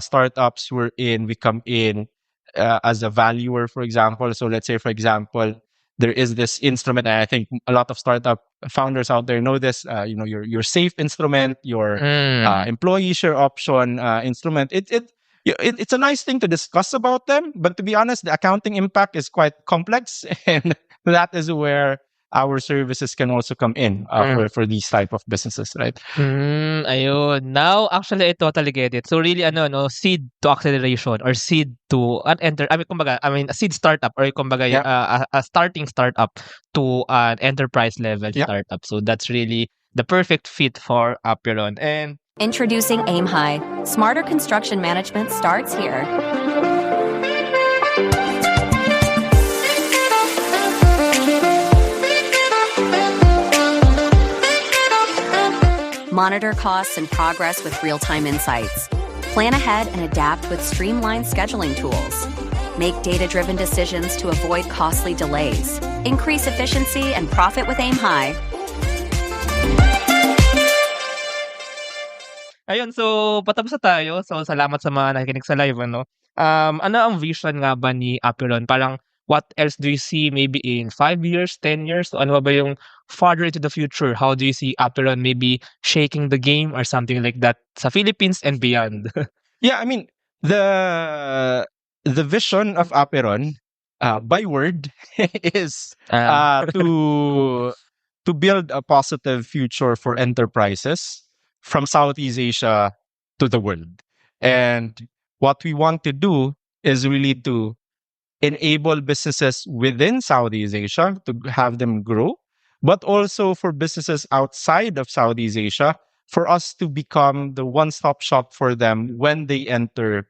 Speaker 2: startups wherein we come in as a valuer, for example. So let's say, for example, there is this instrument, and I think a lot of startup founders out there know this. Your safe instrument, your employee share option instrument. It's a nice thing to discuss about them, but to be honest, the accounting impact is quite complex, and that is where our services can also come in for these type of businesses, right?
Speaker 1: Ayun. Now, actually, I totally get it. So really, seed to acceleration or seed to an a seed startup or kumbaga,
Speaker 2: Yeah.
Speaker 1: a starting startup to an enterprise level
Speaker 2: Yeah.
Speaker 1: startup. So that's really the perfect fit for Apeiron. And
Speaker 3: Introducing Aim High. Smarter construction management starts here. Monitor costs and progress with real-time insights. Plan ahead and adapt with streamlined scheduling tools. Make data-driven decisions to avoid costly delays. Increase efficiency and profit with Aim High.
Speaker 1: ayun, so patapos na tayo. So salamat sa mga nakikinig sa live, ano. Ano ang vision nga ba ni Apeiron? Parang what else do you see maybe in 5 years, 10 years? So ano ba yung farther into the future? How do you see Apeiron maybe shaking the game or something like that sa Philippines and beyond?
Speaker 2: Yeah, I mean the vision of Apeiron, by word, is to build a positive future for enterprises from Southeast Asia to the world. And what we want to do is really to enable businesses within Southeast Asia to have them grow, but also for businesses outside of Southeast Asia for us to become the one-stop shop for them when they enter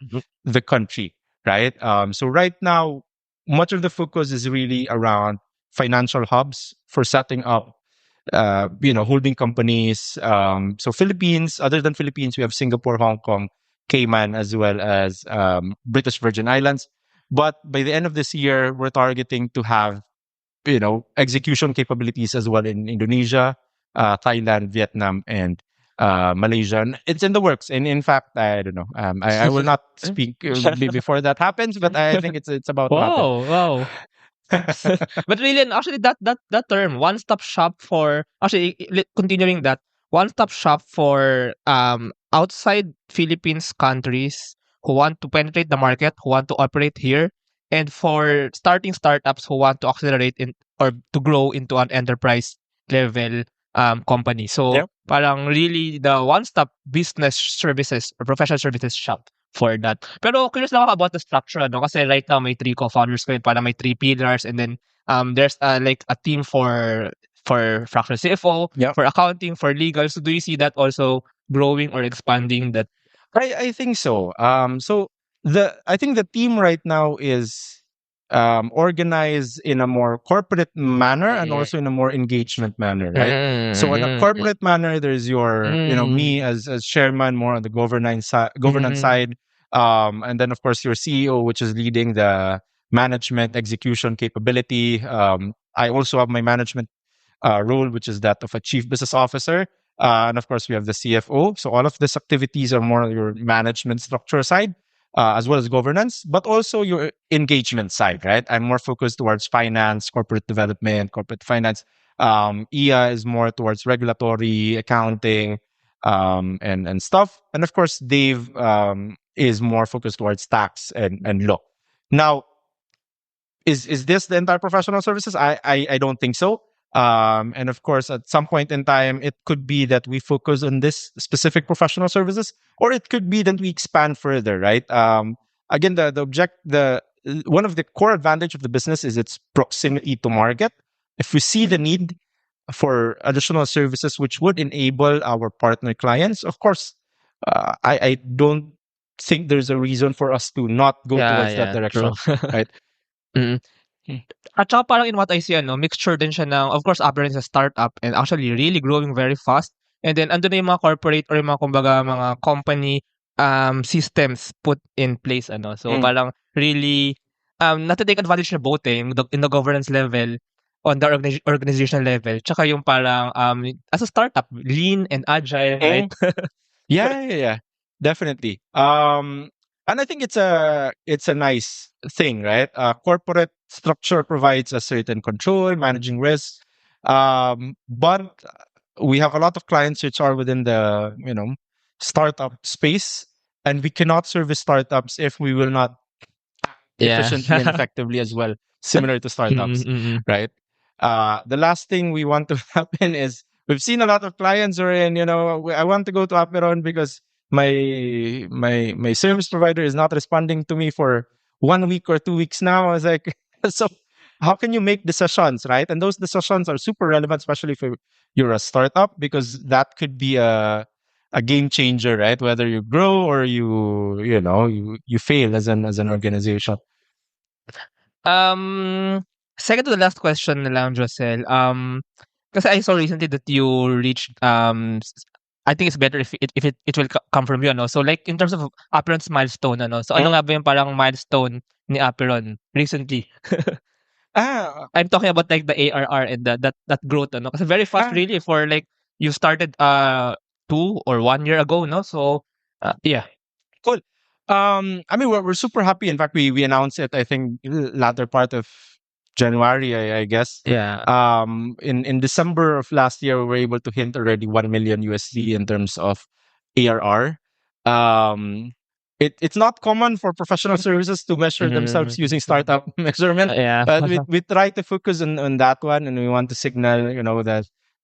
Speaker 2: the country, right? So right now, much of the focus is really around financial hubs for setting up holding companies. So Philippines, other than Philippines, we have Singapore, Hong Kong, Cayman, as well as British Virgin Islands. But by the end of this year, we're targeting to have, execution capabilities as well in Indonesia, Thailand, Vietnam, and Malaysia. And it's in the works. And in fact, I don't know. I will not speak before that happens, but I think it's about to happen.
Speaker 1: Wow. But really, and actually, that term, one-stop shop for actually continuing that one-stop shop for outside Philippines countries who want to penetrate the market, who want to operate here, and for starting startups who want to accelerate in or to grow into an enterprise level company. So
Speaker 2: Yep.
Speaker 1: parang really the one-stop business services or professional services shop for that. Pero curious lang ako about the structure, ano? Kasi right now may 3 co-founders ko yun, parang may 3 pillars, and then there's like a team for fractional CFO,
Speaker 2: Yep.
Speaker 1: for accounting, for legal. So do you see that also growing or expanding that?
Speaker 2: I think so. I think the team right now is organized in a more corporate manner and also in a more engagement manner, right? So in a corporate manner, there's your, me as chairman, more on the governance side, and then of course your CEO, which is leading the management execution capability. I also have my management role, which is that of a chief business officer. And of course, we have the CFO. So all of these activities are more on your management structure side, as well as governance, but also your engagement side, right? I'm more focused towards finance, corporate development, corporate finance. Iya is more towards regulatory, accounting, and stuff. And of course, Dave is more focused towards tax and law. Now, is this the entire professional services? I don't think so. And of course, at some point in time, it could be that we focus on this specific professional services, or it could be that we expand further, right? Again, the one of the core advantage of the business is its proximity to market. If we see the need for additional services which would enable our partner clients, of course, I don't think there's a reason for us to not go towards that
Speaker 1: true.
Speaker 2: direction, right?
Speaker 1: Mm. At saka parang in what I see mixture din siya ng of course Apeiron is a startup and actually really growing very fast. And then andun na yung mga corporate or yung mga kumbaga mga company systems put in place So parang really nata-take advantage na both in the governance level, on the organizational level, tsaka yung parang as a startup, lean and agile, right?
Speaker 2: Yeah, definitely. And I think it's a nice thing, right? Corporate structure provides a certain control, managing risks, but we have a lot of clients which are within the startup space, and we cannot service startups if we will not efficiently and effectively as well, similar to startups, right? The last thing we want to happen is we've seen a lot of clients wherein, I want to go to Apeiron because my service provider is not responding to me for 1 week or 2 weeks now. I was like, so how can you make decisions, right? And those decisions are super relevant, especially if you're a startup, because that could be a game changer, right? Whether you grow or you fail as an organization.
Speaker 1: Second to the last question na lang, Joscel. Kasi I saw recently that you reached I think it's better if it will come from you, So like in terms of Apeiron's milestone, So ano nga ba yung parang milestone ni Apeiron recently? I'm talking about like the ARR and that growth, Kasi very fast really for like you started 2 or 1 year ago, So yeah.
Speaker 2: Cool. I mean, we're super happy. In fact, we announced it, I think, latter part of January, I guess.
Speaker 1: Yeah.
Speaker 2: In December of last year, we were able to hit already $1 million USD in terms of ARR. It's not common for professional services to measure themselves using startup measurement. But we try to focus on that one, and we want to signal,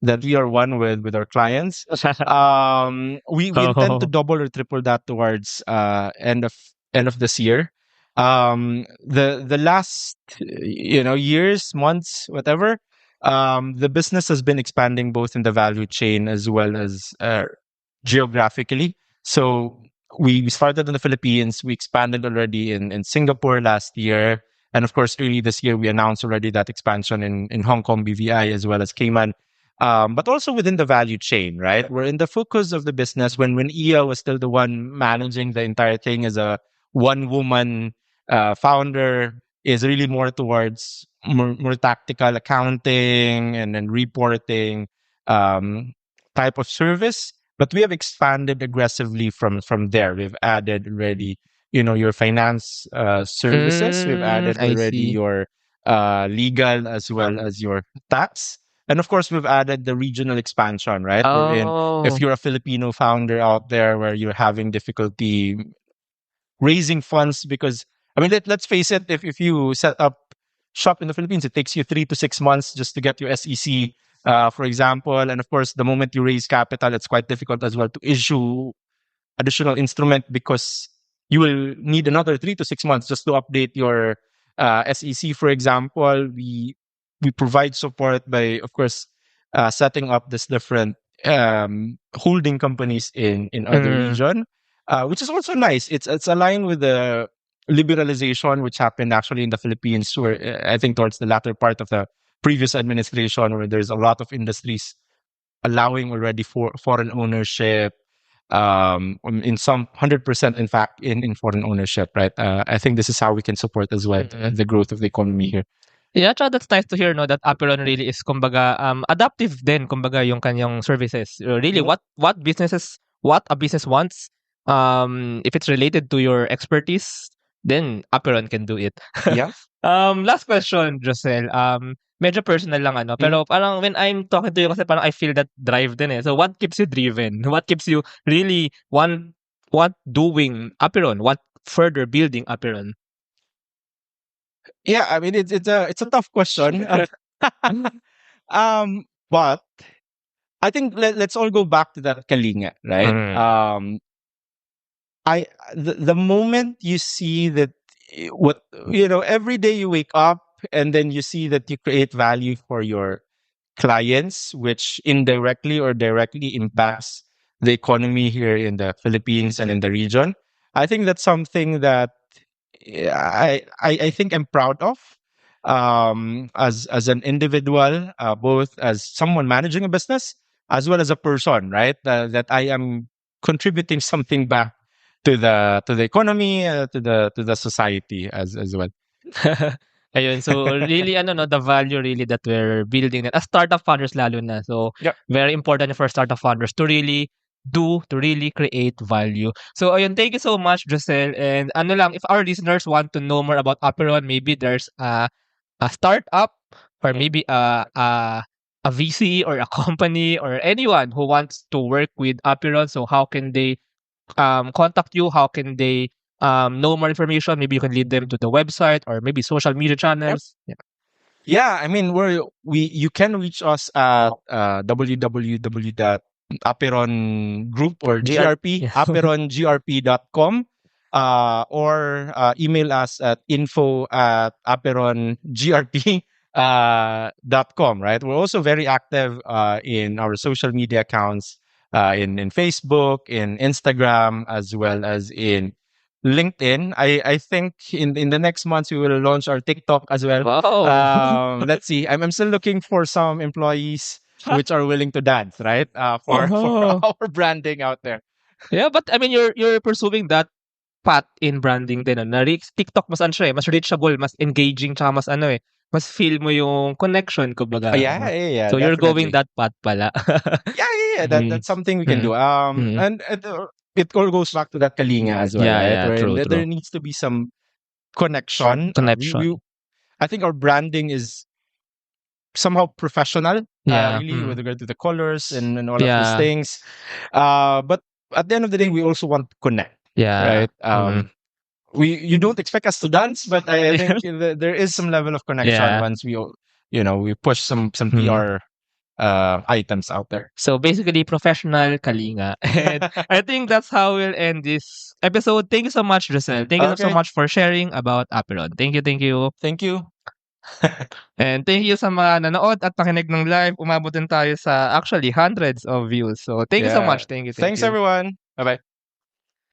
Speaker 2: that we are one with our clients. We intend to double or triple that towards end of this year. The last years, months, whatever, the business has been expanding both in the value chain as well as geographically. So we started in the Philippines. We expanded already in Singapore last year. And of course, early this year, we announced already that expansion in Hong Kong, BVI, as well as Cayman. But also within the value chain, right? We're in the focus of the business when Iya was still the one managing the entire thing as a one-woman founder, is really more towards more tactical accounting and then reporting type of service. But we have expanded aggressively from there. We've added already, your finance services. We've added already your legal as well as your tax. And of course, we've added the regional expansion, right? If you're a Filipino founder out there where you're having difficulty raising funds, because, I mean, let's face it, if you set up shop in the Philippines, it takes you 3 to 6 months just to get your SEC, for example. And of course, the moment you raise capital, it's quite difficult as well to issue additional instrument because you will need another 3 to 6 months just to update your SEC, for example. We provide support by, of course, setting up this different holding companies in other region, which is also nice. It's aligned with the liberalization which happened actually in the Philippines, where I think towards the latter part of the previous administration, where there's a lot of industries allowing already for foreign ownership, in some 100%, in fact, in foreign ownership, right? I think this is how we can support as well the growth of the economy here.
Speaker 1: Yeah, tsaka that's nice to hear, no, that Apeiron really is kumbaga adaptive din kumbaga yung kanyang services. Really
Speaker 2: Mhm.
Speaker 1: what a business wants, if it's related to your expertise, then Apeiron can do it.
Speaker 2: Yeah.
Speaker 1: Last question, Josel. Medyo personal lang ano,
Speaker 2: Mhm.
Speaker 1: pero parang when I'm talking to you kasi parang I feel that drive din eh. So what keeps you driven? What keeps you really want doing Apeiron? What further building Apeiron?
Speaker 2: Yeah, I mean it's a tough question. But I think let's all go back to that kalinga, right?
Speaker 1: Mm.
Speaker 2: I the moment you see that what every day you wake up and then you see that you create value for your clients, which indirectly or directly impacts the economy here in the Philippines and in the region. I think that's something that I think I'm proud of, as an individual, both as someone managing a business as well as a person, right? That I am contributing something back to the economy, to the society as well.
Speaker 1: Ayun, so really ano 'no, the value really that we're building as startup founders lalo na. So,
Speaker 2: Yeah.
Speaker 1: very important for startup founders to really create value. So ayun, thank you so much, Josel. And ano lang, if our listeners want to know more about Apeiron, maybe there's a startup or maybe a VC or a company or anyone who wants to work with Apeiron. So how can they contact you? How can they know more information? Maybe you can lead them to the website or maybe social media channels. Yeah.
Speaker 2: Yeah, I mean, you can reach us at www.apeiron group or GRP,
Speaker 1: Yeah.
Speaker 2: apeirongrp.com, or email us at info@apeirongrp.com, right? We're also very active in our social media accounts, in Facebook, in Instagram, as well as in LinkedIn. I think in the next months we will launch our TikTok as well.
Speaker 1: Wow.
Speaker 2: Let's see. I'm still looking for some employees which are willing to dance, right? For
Speaker 1: Oh.
Speaker 2: our branding out there.
Speaker 1: Yeah, but I mean you're pursuing that path in branding din. Na TikTok mas ano siya mas reachable, mas engaging, tsaka mas ano mas feel mo yung connection kumbaga.
Speaker 2: Yeah,
Speaker 1: So you're going
Speaker 2: definitely.
Speaker 1: that path pala.
Speaker 2: Yeah. That's something we can do. And it all goes back to that kalinga as well, right?
Speaker 1: Yeah,
Speaker 2: Wherein
Speaker 1: true.
Speaker 2: there needs to be some connection.
Speaker 1: Connection.
Speaker 2: I think our branding is somehow professional,
Speaker 1: Yeah.
Speaker 2: really, with regard to the colors and all of these
Speaker 1: Yeah.
Speaker 2: things. But at the end of the day, we also want to connect,
Speaker 1: Yeah.
Speaker 2: right? You don't expect us to dance, but I think there is some level of connection
Speaker 1: Yeah.
Speaker 2: once we push some PR items out there.
Speaker 1: So basically, professional kalinga. And I think that's how we'll end this episode. Thank you so much, Josel. Thank you so
Speaker 2: Okay.
Speaker 1: much for sharing about Apeiron. Thank you.
Speaker 2: Thank you.
Speaker 1: And thank you sa mga nanood at nakinig ng live. Umabot din tayo sa actually hundreds of views. So thank you so
Speaker 2: Yeah.
Speaker 1: much. Thank you.
Speaker 2: Thanks, everyone. Bye-bye.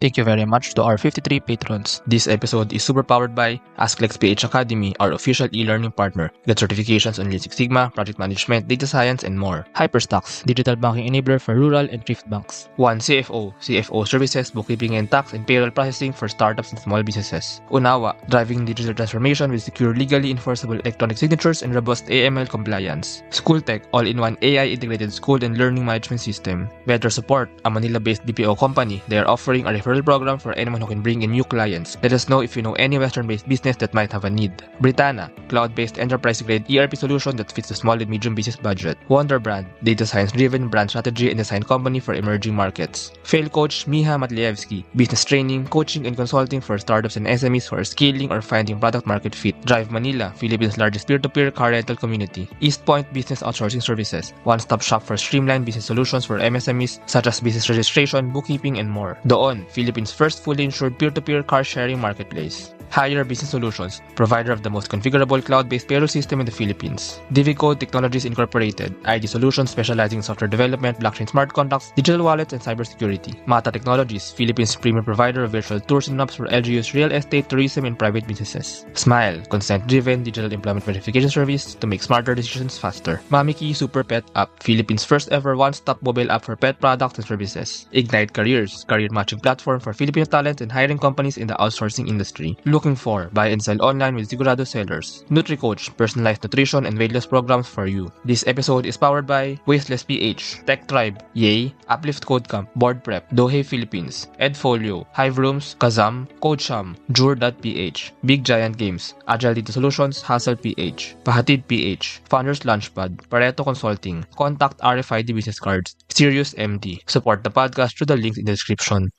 Speaker 1: Thank you very much to our 53 patrons. This episode is super powered by AskLex PH Academy, our official e-learning partner. Get certifications on Lean Six Sigma, project management, data science, and more. Hyperstocks, digital banking enabler for rural and thrift banks. 1 CFO Services, bookkeeping and tax and payroll processing for startups and small businesses. Unawa, driving digital transformation with secure, legally enforceable electronic signatures and robust AML compliance. SchoolTech, all-in-one AI-integrated school and learning management system. Better Support, a Manila-based BPO company. They are offering a referral program for anyone who can bring in new clients. Let us know if you know any Western-based business that might have a need. Britanna, cloud-based enterprise-grade ERP solution that fits the small and medium business budget. Wonder Brand, data science-driven brand strategy and design company for emerging markets. Fail Coach Miha Matlievsky, business training, coaching, and consulting for startups and SMEs who are scaling or finding product market fit. Drive Manila, Philippines' largest peer-to-peer car rental community. East Point Business Outsourcing Services, one-stop shop for streamlined business solutions for MSMEs such as business registration, bookkeeping, and more. Doon, Philippines' first fully insured peer-to-peer car sharing marketplace. Hire Business Solutions, provider of the most configurable cloud-based payroll system in the Philippines. DiviCode Technologies Incorporated, ID solutions specializing in software development, blockchain smart contracts, digital wallets, and cybersecurity. Mata Technologies, Philippines' premier provider of virtual tours and maps for LGU's real estate, tourism, and private businesses. Smile, consent-driven digital employment verification service to make smarter decisions faster. Mamiki Super Pet App, Philippines' first ever one-stop mobile app for pet products and services. Ignite Careers, career matching platform for Filipino talent and hiring companies in the outsourcing industry. Look Looking for buy and sell online with Sigurado Sellers. NutriCoach, personalized nutrition and weight loss programs for you. This episode is powered by Wasteless PH, Tech Tribe, Yay, Uplift Code Camp, Board Prep, Dohe Philippines, Edfolio, Hive Rooms, Kazam, CodeSham, Jure.ph, Big Giant Games, Agile Data Solutions, Hustle PH, Pahatid PH, Founders Launchpad, Pareto Consulting, Contact RFID Business Cards, Sirius MD. Support the podcast through the links in the description.